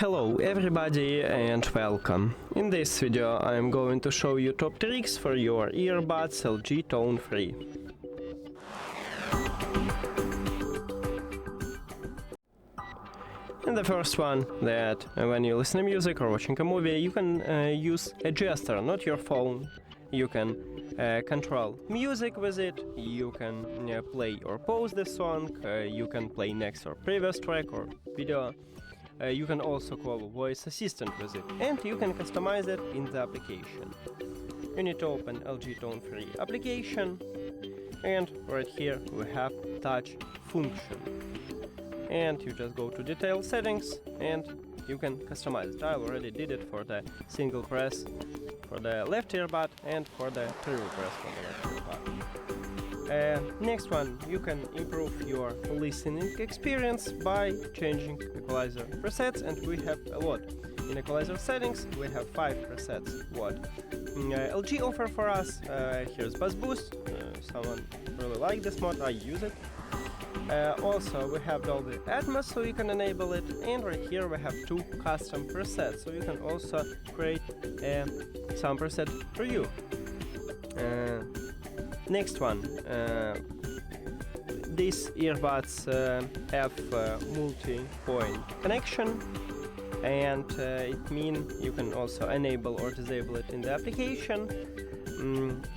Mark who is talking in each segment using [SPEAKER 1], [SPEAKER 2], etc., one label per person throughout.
[SPEAKER 1] Hello everybody and welcome. In this video I am going to show you top tricks for your earbuds LG TONE Free. And the first one, that when you listen to music or watching a movie, you can use a gesture, not your phone. You can control music with it, you can play or pause the song, you can play next or previous track or video. You can also call voice assistant with it, and you can customize it in the application. You need to open LG TONE Free application, and right here we have touch function. And you just go to detail settings and you can customize it. I already did it for the single press for the left earbud and for the triple press for the left earbud. Next one, you can improve your listening experience by changing equalizer presets, and we have a lot. In equalizer settings we have 5 presets what LG offer for us. Here's bass boost, someone really like this mod, I use it. Also we have Dolby Atmos, so you can enable it, and right here we have 2 custom presets, so you can also create some preset for you. Next one, these earbuds have multi-point connection, and it means you can also enable or disable it in the application,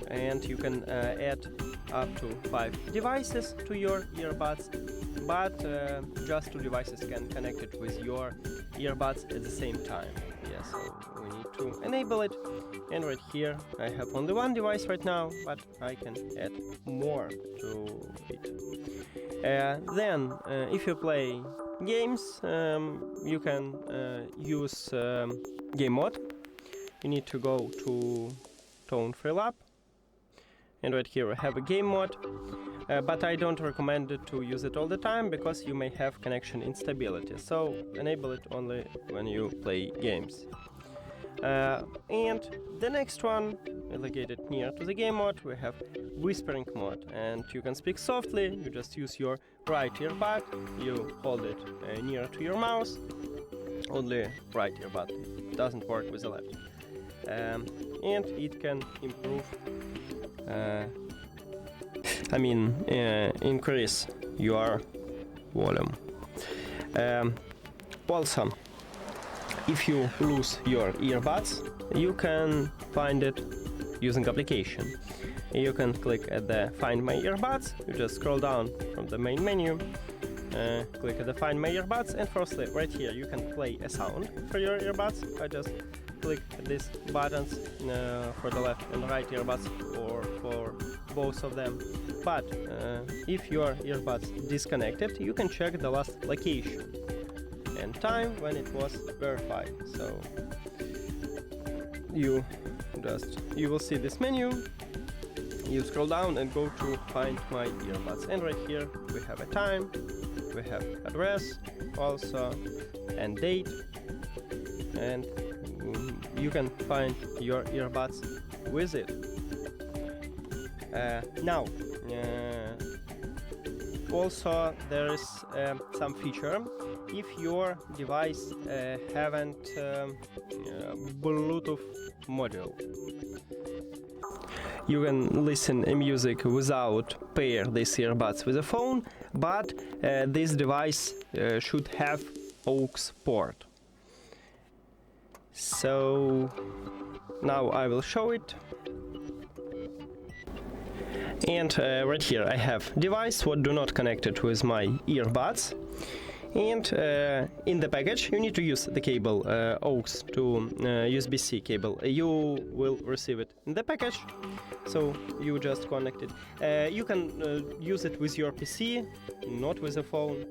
[SPEAKER 1] and you can add up to 5 devices to your earbuds, but just 2 devices can connect it with your earbuds at the same time. Yeah, so we need to enable it, and right here I have only 1 device right now, but I can add more to it. Then if you play games, you can use game mode. You need to go to Tone Free Lab, and right here we have a game mode, but I don't recommend it to use it all the time because you may have connection instability, so enable it only when you play games. And the next one, located near to the game mode, we have whispering mode, and you can speak softly. You just use your right earbud, you hold it near to your mouth, only right earbud, it doesn't work with the left. And it can improve increase your volume. Also, if you lose your earbuds, you can find it using application. You can click at the Find My Earbuds, you just scroll down from the main menu, click at the Find My Earbuds, and firstly, right here you can play a sound for your earbuds. I just click these buttons for the left and right earbuds, or for both of them. But if your earbuds disconnected, you can check the last location and time when it was verified. So you will see this menu, you scroll down and go to Find My Earbuds, and right here we have a time, we have address also, and date, and you can find your earbuds with it. Now also there is some feature. If your device haven't Bluetooth module, you can listen to music without pair these earbuds with a phone, but this device should have aux port. So now I will show it. And right here I have device what do not connect it with my earbuds, and in the package you need to use the cable aux to USB-C cable. You will receive it in the package, so you just connect it. You can use it with your PC, not with a phone,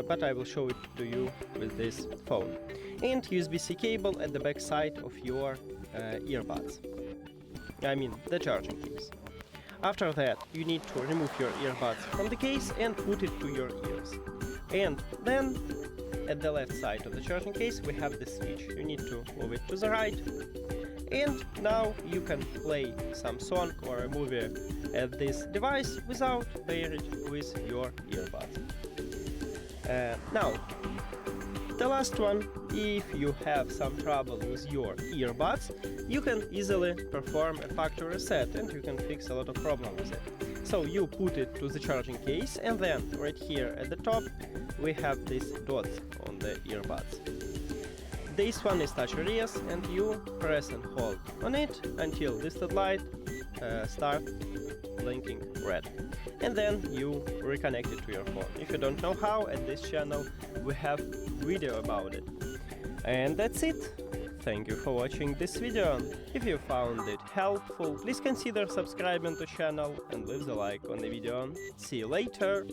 [SPEAKER 1] but I will show it to you with this phone. And USB-C cable at the back side of your earbuds, the charging case. After that, you need to remove your earbuds from the case and put it to your ears. And then, at the left side of the charging case, we have the switch. You need to move it to the right. And now you can play some song or a movie at this device without pairing it with your earbuds. Now, The last one, if you have some trouble with your earbuds, you can easily perform a factory reset and you can fix a lot of problems with it. So you put it to the charging case, and then right here at the top we have these dots on the earbuds. This one is touch release, and you press and hold on it until this light starts blinking red. And then you reconnect it to your phone. If you don't know how, at this channel we have video about it. And that's it. Thank you for watching this video. If you found it helpful, please consider subscribing to the channel and leave the like on the video. See you later!